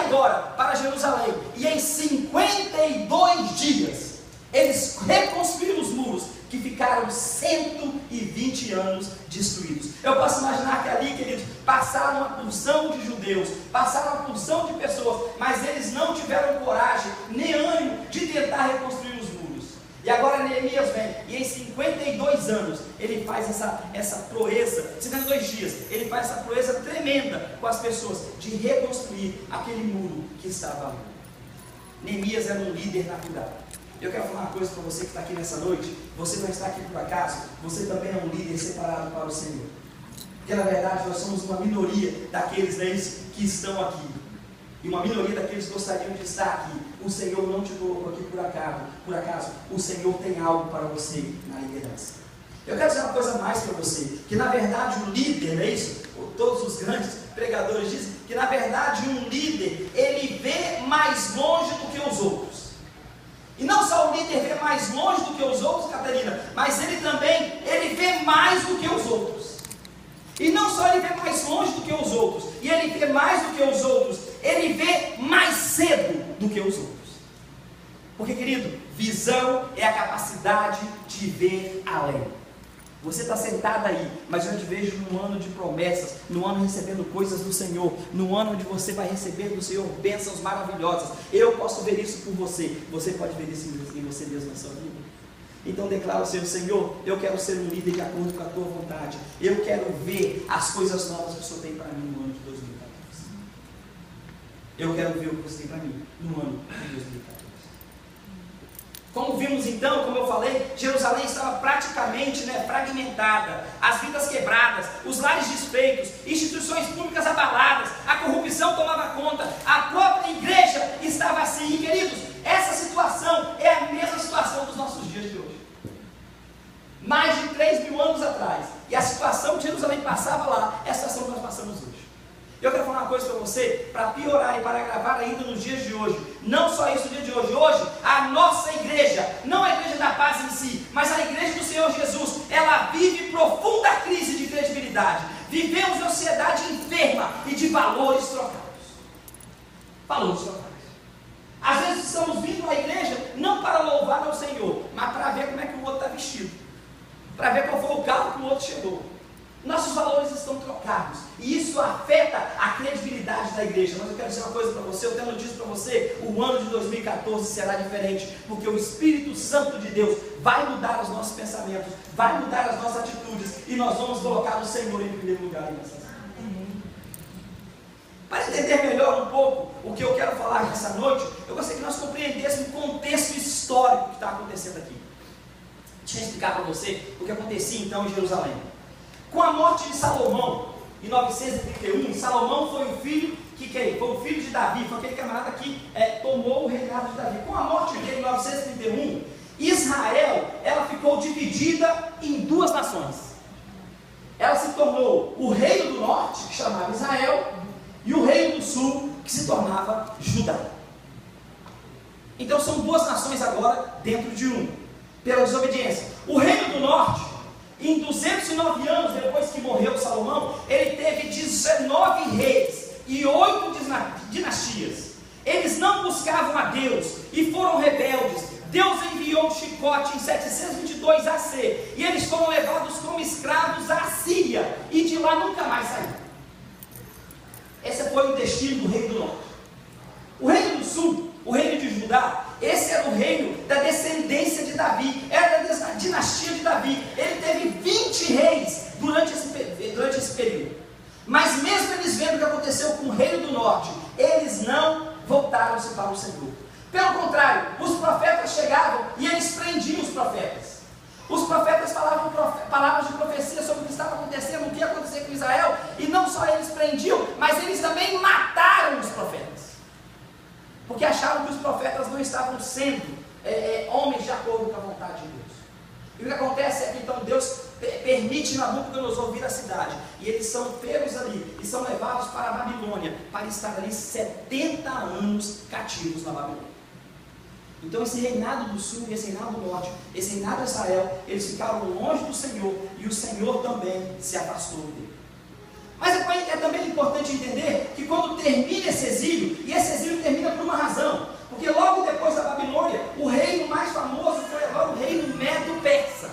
agora para Jerusalém, e em 52 dias, eles reconstruíram os muros, que ficaram 120 anos destruídos. Eu posso imaginar que ali, queridos, passaram uma porção de judeus, passaram uma porção de pessoas, mas eles não tiveram coragem, nem ânimo de tentar reconstruir os muros. E agora Neemias vem, e em 52 anos, ele faz essa proeza, 52 dias, ele faz essa proeza tremenda com as pessoas, de reconstruir aquele muro que estava ali. Neemias era um líder natural. Eu quero falar uma coisa para você que está aqui nessa noite. Você não está aqui por acaso, você também é um líder separado para o Senhor. Porque na verdade nós somos uma minoria daqueles que estão aqui, e uma minoria daqueles que gostariam de estar aqui. O Senhor não te colocou aqui por acaso. O Senhor tem algo para você na liderança. Eu quero dizer uma coisa mais para você, que na verdade o líder, não é isso? Todos os grandes pregadores dizem que na verdade um líder, ele vê mais longe do que os outros. E não só o líder vê mais longe do que os outros, Catarina, mas ele vê mais do que os outros. E não só ele vê mais longe do que os outros, e ele vê mais do que os outros, ele vê mais cedo do que os outros. Porque, querido, visão é a capacidade de ver além. Você está sentado aí, mas eu te vejo num ano de promessas, num ano recebendo coisas do Senhor, num ano onde você vai receber do Senhor bênçãos maravilhosas. Eu posso ver isso por você, você pode ver isso em você mesmo na sua vida. Então declara ao Senhor: Senhor, eu quero ser um líder de acordo com a tua vontade. Eu quero ver as coisas novas que o Senhor tem para mim no ano de 2014. Eu quero ver o que você tem para mim no ano de 2014. Como vimos então, como eu falei, Jerusalém estava praticamente fragmentada, as vidas quebradas, os lares desfeitos, instituições públicas abaladas, a corrupção tomava conta, a própria igreja estava assim. E queridos, essa situação é a mesma situação dos nossos dias de hoje. Mais de 3.000 anos atrás, e a situação que Jerusalém passava lá, é a situação que nós passamos hoje. Eu quero falar uma coisa para você, para piorar e para agravar ainda nos dias de hoje. Não só isso no dia de hoje. Hoje, a nossa igreja, não a igreja da paz em si, mas a igreja do Senhor Jesus, ela vive profunda crise de credibilidade. Vivemos uma sociedade enferma e de valores trocados. Valores trocados. Às vezes estamos vindo à igreja não para louvar ao Senhor, mas para ver como é que o outro está vestido, para ver qual foi o carro que o outro chegou. Nossos valores estão trocados, e isso afeta a credibilidade da igreja. Mas eu quero dizer uma coisa para você, eu tenho notícia para você: o ano de 2014 será diferente, porque o Espírito Santo de Deus vai mudar os nossos pensamentos, vai mudar as nossas atitudes, e nós vamos colocar o Senhor em primeiro lugar em nossas vidas. Para entender melhor um pouco o que eu quero falar nessa noite, eu gostaria que nós compreendêssemos o contexto histórico que está acontecendo aqui. Deixa eu explicar para você o que acontecia então em Jerusalém. Com a morte de Salomão, em 931, Salomão foi o filho foi o filho de Davi, foi aquele camarada que tomou o reinado de Davi. Com a morte dele em 931, Israel, ela ficou dividida em duas nações. Ela se tornou o reino do norte, que chamava Israel, e o reino do sul, que se tornava Judá. Então são duas nações agora dentro de um, pela desobediência. O reino do norte, em 209 anos depois que morreu Salomão, ele teve 19 reis e 8 dinastias. Eles não buscavam a Deus e foram rebeldes. Deus enviou um chicote em 722 AC e eles foram levados como escravos à Síria e de lá nunca mais saíram. Esse foi o destino do reino do norte. O reino do sul, o reino de Judá, esse era o reino da descendência de Davi, era da dinastia de Davi. Ele teve 20 reis durante esse período. Mas mesmo eles vendo o que aconteceu com o reino do norte, eles não voltaram-se para o Senhor. Pelo contrário, os profetas chegavam e eles prendiam os profetas. Os profetas falavam palavras de profecia sobre o que estava acontecendo, o que ia acontecer com Israel, e não só eles prendiam, mas eles também mataram os profetas. Porque acharam que os profetas não estavam sendo homens de acordo com a vontade de Deus. E o que acontece é que então Deus permite Nabucodonosor vir à cidade, e eles são pegos ali, e são levados para a Babilônia, para estar ali 70 anos cativos na Babilônia. Então esse reinado do sul e esse reinado do norte, esse reinado de Israel, eles ficaram longe do Senhor, e o Senhor também se afastou dele. Mas é também importante entender que quando termina esse exílio, e esse exílio termina por uma razão, porque logo depois da Babilônia, o reino mais famoso foi agora o reino Medo-Persa.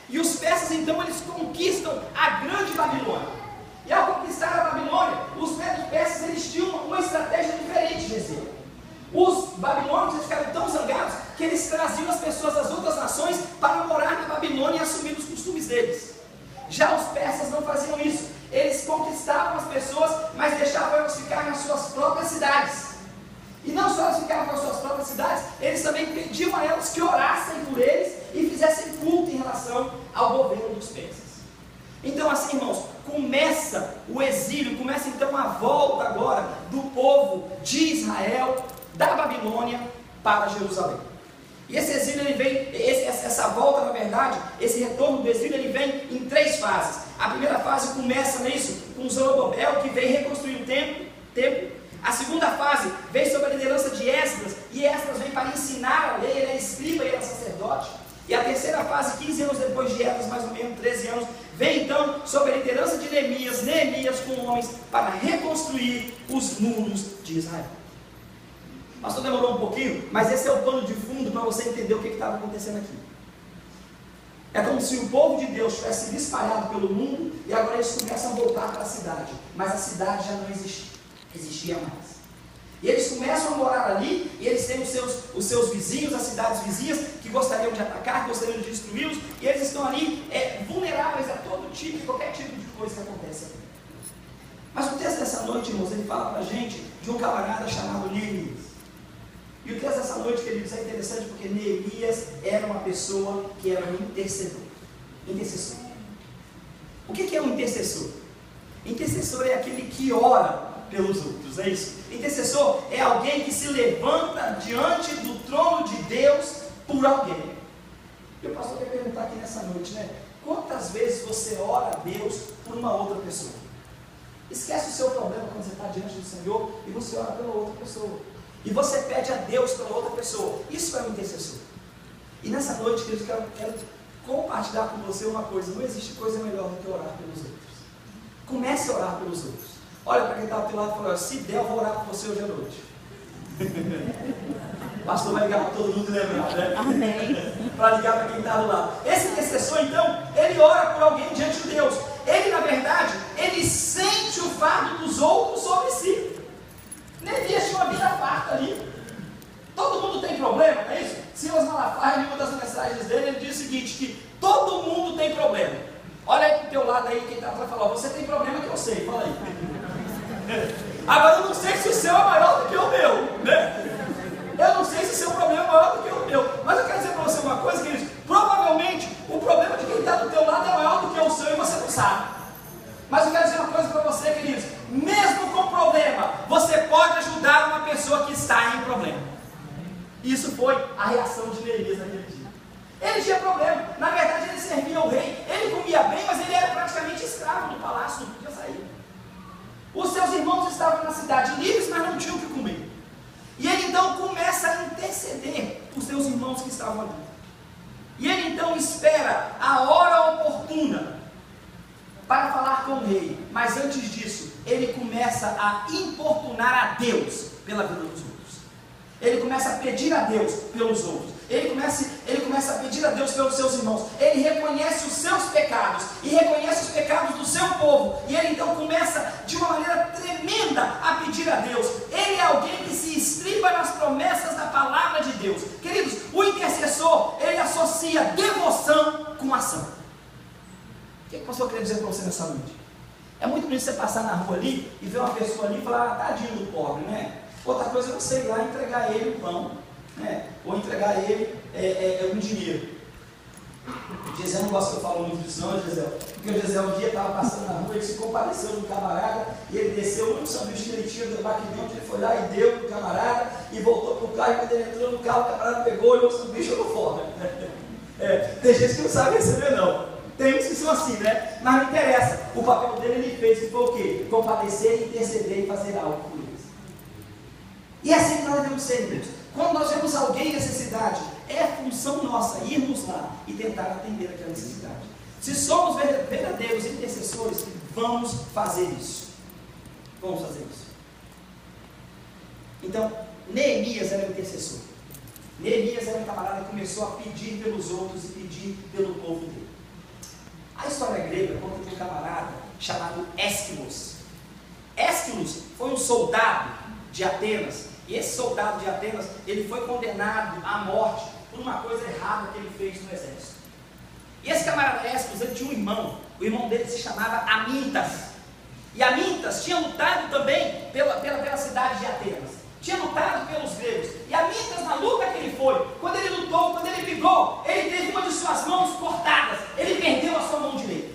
E os persas então eles conquistam a grande Babilônia. E ao conquistar a Babilônia, os Medo-Persas eles tinham uma estratégia diferente de exílio. Os babilônios eles ficaram tão zangados que eles traziam as pessoas das outras nações para morar na Babilônia e assumir os costumes deles. Já os persas não faziam isso. Eles conquistavam as pessoas, mas deixavam elas ficar nas suas próprias cidades. E não só elas ficavam nas suas próprias cidades, eles também pediam a elas que orassem por eles e fizessem culto em relação ao governo dos persas. Então assim, irmãos, começa o exílio, começa então a volta agora do povo de Israel, da Babilônia para Jerusalém. E esse exílio, ele vem, essa volta, na verdade, esse retorno do exílio, ele vem em 3 fases. A primeira fase começa nisso, com Zorobabel, que vem reconstruir o templo. A segunda fase vem sob a liderança de Esdras, e Esdras vem para ensinar a lei, ele é escriba e ele é sacerdote. E a terceira fase, 15 anos depois de Esdras, mais ou menos 13 anos, vem então sob a liderança de Neemias com homens para reconstruir os muros de Israel. Pastor, demorou um pouquinho, mas esse é o pano de fundo para você entender o que estava acontecendo aqui. É como se o povo de Deus tivesse sido espalhado pelo mundo e agora eles começam a voltar para a cidade, mas a cidade já não existia mais. E eles começam a morar ali e eles têm os seus vizinhos, as cidades vizinhas que gostariam de atacar, que gostariam de destruí-los, e eles estão ali vulneráveis a todo tipo, qualquer tipo de coisa que acontece aqui. Mas o texto dessa noite, irmãos, ele fala para a gente de um camarada chamado Neemias. E o texto dessa noite, queridos, é interessante porque Neemias era uma pessoa que era um intercessor. O que é um intercessor? Intercessor é aquele que ora pelos outros, é isso? Intercessor é alguém que se levanta diante do trono de Deus por alguém. E o pastor quer perguntar aqui nessa noite, né? Quantas vezes você ora a Deus por uma outra pessoa? Esquece o seu problema quando você está diante do Senhor e você ora pela outra pessoa. E você pede a Deus pela outra pessoa. Isso é um intercessor. E nessa noite, queridos, eu quero compartilhar com você uma coisa. Não existe coisa melhor do que orar pelos outros. Comece a orar pelos outros. Olha para quem está ao teu lado e fala: se der, eu vou orar por você hoje à noite. O pastor vai ligar para todo mundo e lembrar, né? Amém. Para ligar para quem está do lado. Esse intercessor, então, ele ora por alguém diante de Deus. Ele, na verdade, ele sente o fardo dos outros sobre si. Neemias tinha uma vida farta ali. Todo mundo tem problema, não é isso? Silas Malafaia, em uma das mensagens dele, ele diz o seguinte, que todo mundo tem problema. Olha aí para o teu lado aí, quem está para falar, você tem problema que eu sei, fala aí. Agora eu não sei se o seu é maior do que o meu, né? Eu não sei se o seu problema é maior do que o meu. Mas eu quero dizer para você uma coisa, queridos, provavelmente o problema de quem está do teu lado é maior do que o seu e você não sabe. Mas eu quero dizer uma coisa para você, queridos, mesmo com problema, você pode ajudar uma pessoa que está em problema. Isso foi a reação de Neemias naquele dia. Ele tinha problema, na verdade ele servia ao rei, ele comia bem, mas ele era praticamente escravo no palácio, não podia sair. Os seus irmãos estavam na cidade livres, mas não tinham o que comer. E ele então começa a interceder por seus irmãos que estavam ali. E ele então espera a hora oportuna para falar com o rei, mas antes disso, ele começa a importunar a Deus pela vida dos outros. Ele começa a pedir a Deus pelos outros. Ele começa a pedir a Deus pelos seus irmãos. Ele reconhece os seus pecados e reconhece os pecados do seu povo. E ele então começa de uma maneira tremenda a pedir a Deus. Ele é alguém que se estriba nas promessas da palavra de Deus. Queridos, o intercessor, ele associa devoção com ação. O que o pastor queria dizer para você nessa noite? É muito bonito você passar na rua ali e ver uma pessoa ali e falar: tadinho do pobre, né? Outra coisa é você ir lá e entregar a ele um pão, né? Ou entregar a ele um dinheiro. O Gisel não gosta que eu falo muito disso, não, Gisel? Porque o Gisel um dia estava passando na rua, ele se compareceu no camarada e ele desceu o único sanduíche que ele tinha do aqui dentro, ele foi lá e deu para o camarada e voltou para o carro. E quando ele entrou no carro, o camarada pegou, olhou o sanduíche e jogou fora. Tem gente que não sabe receber, não. Tem uns que são assim, né? Mas não interessa. O papel dele ele fez, que foi o quê? Compadecer, interceder e fazer algo por eles. E é assim que nós devemos ser, Deus. Quando nós vemos alguém em necessidade, é função nossa irmos lá e tentar atender aquela necessidade. Se somos verdadeiros intercessores, vamos fazer isso. Vamos fazer isso. Então, Neemias era um intercessor. Neemias era um camarada que começou a pedir pelos outros e pedir pelo povo dele. A história grega conta de um camarada chamado Ésquilos. Ésquilos foi um soldado de Atenas, e esse soldado de Atenas, ele foi condenado à morte por uma coisa errada que ele fez no exército. E esse camarada Ésquilos, ele tinha um irmão, o irmão dele se chamava Amintas, e Amintas tinha lutado também pela cidade de Atenas, tinha lutado pelos gregos, e Amintas, na luta que ele foi, quando ele lutou, quando ele brigou, ele teve uma de suas mãos cortadas, ele perdeu a sua mão direita,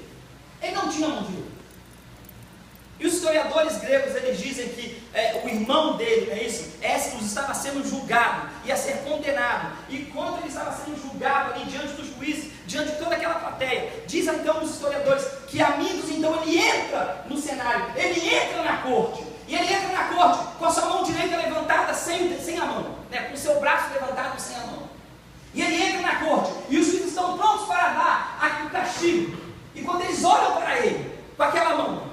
ele não tinha mão direita. E os historiadores gregos, eles dizem que o irmão dele, não é isso? Ésquilos estava sendo julgado, ia ser condenado. E quando ele estava sendo julgado ali diante dos juízes, diante de toda aquela plateia, dizem então os historiadores que Amintas, então ele entra no cenário, ele entra na corte. E ele entra na corte com a sua mão direita levantada sem a mão, né? Com o seu braço levantado sem a mão. E ele entra na corte, e os juízes estão prontos para dar o castigo. E quando eles olham para ele, com aquela mão,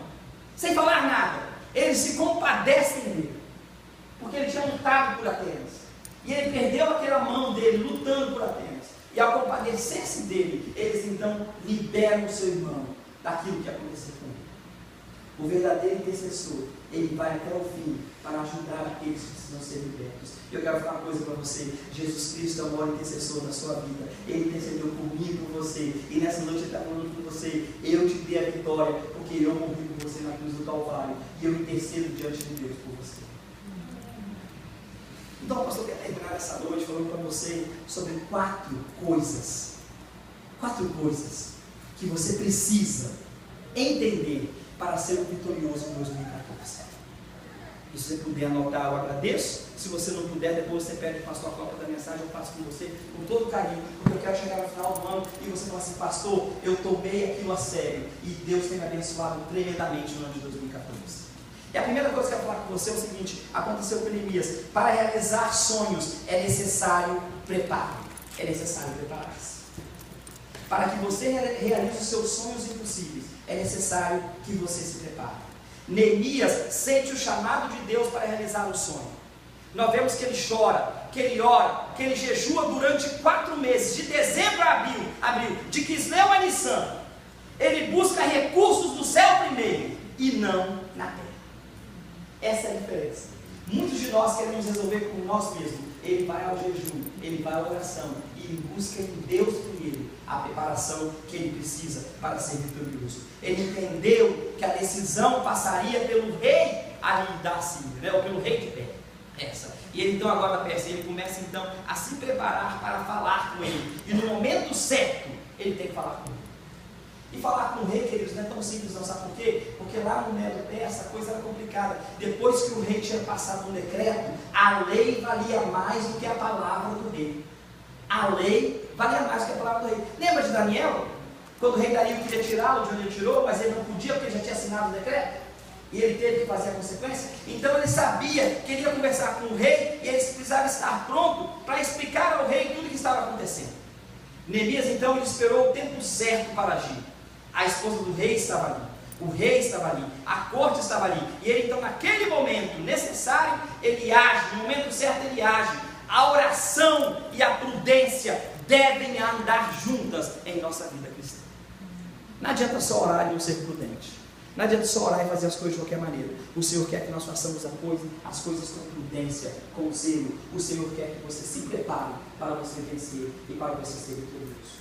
sem falar nada, eles se compadecem dele, porque ele tinha lutado por Atenas, e ele perdeu aquela mão dele lutando por Atenas, e ao compadecer-se dele, eles então liberam o seu irmão daquilo que aconteceu com ele. O verdadeiro intercessor, ele vai até o fim para ajudar aqueles que precisam ser libertos. Eu quero falar uma coisa para você: Jesus Cristo é o maior intercessor da sua vida. Ele intercedeu por mim e por você, e nessa noite ele está falando com você: eu te dei a vitória, porque eu morri por você na cruz do Calvário, e eu intercedo diante de Deus por você. Então, pastor, eu quero terminar essa noite falando para você sobre 4 coisas que você precisa entender para ser um vitorioso em 2014. E se você puder anotar, eu agradeço. Se você não puder, depois você pede para o pastor a cópia da mensagem, eu faço com você com todo carinho, porque eu quero chegar no final do ano e você fala assim: pastor, eu tomei aquilo a sério e Deus tem me abençoado tremendamente no ano de 2014. E a primeira coisa que eu quero falar com você é o seguinte: aconteceu com Neemias. Para realizar sonhos é necessário preparo. É necessário preparar-se. Para que você realize os seus sonhos impossíveis, é necessário que você se prepare. Neemias sente o chamado de Deus para realizar o sonho. Nós vemos que ele chora, que ele ora, que ele jejua durante 4 meses, de dezembro a abril, de Quisleu a Nissan. Ele busca recursos do céu primeiro e não na terra. Essa é a diferença. Muitos de nós queremos resolver com nós mesmos. Ele vai ao jejum, ele vai à oração e ele busca em Deus primeiro a preparação que ele precisa para ser vitorioso. Ele entendeu que a decisão passaria pelo rei ali da Síria, né? Ou pelo rei de Pérsia. E ele então agora Pérsia, ele começa então a se preparar para falar com ele. E no momento certo, ele tem que falar com ele. E falar com o rei, queridos, não é tão simples não, sabe por quê? Porque lá no Medo Persa a coisa era complicada. Depois que o rei tinha passado um decreto, a lei valia mais do que a palavra do rei. A lei valia mais do que a palavra do rei. Lembra de Daniel? Quando o rei Dario queria tirá-lo de onde ele tirou, mas ele não podia porque ele já tinha assinado o decreto. E ele teve que fazer a consequência. Então ele sabia que ele ia conversar com o rei e ele precisava estar pronto para explicar ao rei tudo o que estava acontecendo. Neemias então ele esperou o tempo certo para agir. A esposa do rei estava ali, o rei estava ali, a corte estava ali, e ele então naquele momento necessário, ele age, no momento certo ele age. A oração e a prudência devem andar juntas em nossa vida cristã. Não adianta só orar e não ser prudente, não adianta só orar e fazer as coisas de qualquer maneira. O Senhor quer que nós façamos as coisas com prudência, com zelo. O Senhor quer que você se prepare para você vencer e para você ser vitorioso.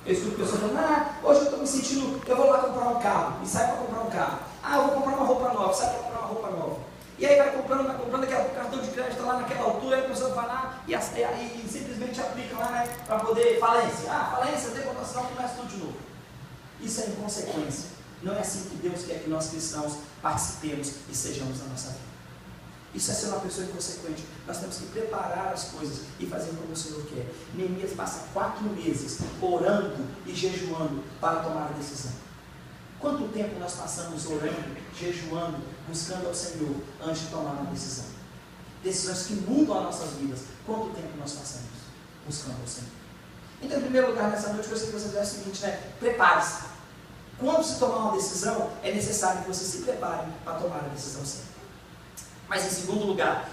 Eu escuto pessoas falando: hoje eu estou me sentindo, eu vou lá comprar um carro, e sai para comprar um carro. Eu vou comprar uma roupa nova, sai para comprar uma roupa nova. E aí vai comprando, aquele cartão de crédito lá naquela altura, aí a pessoa vai lá e simplesmente aplica lá, né, para poder, falência. Falência, tem votação, começa tudo de novo. Isso é inconsequência. Não é assim que Deus quer que nós cristãos participemos e sejamos na nossa vida. Isso é ser uma pessoa inconsequente. Nós temos que preparar as coisas e fazer como o Senhor quer. Neemias passa 4 meses orando e jejuando para tomar a decisão. Quanto tempo nós passamos orando, jejuando, buscando ao Senhor antes de tomar uma decisão? Decisões que mudam as nossas vidas. Quanto tempo nós passamos buscando ao Senhor? Então, em primeiro lugar, nessa noite, eu gostaria que você fizesse o seguinte, né? Prepare-se. quando se tomar uma decisão, é necessário que você se prepare para tomar a decisão certa. Mas em segundo lugar,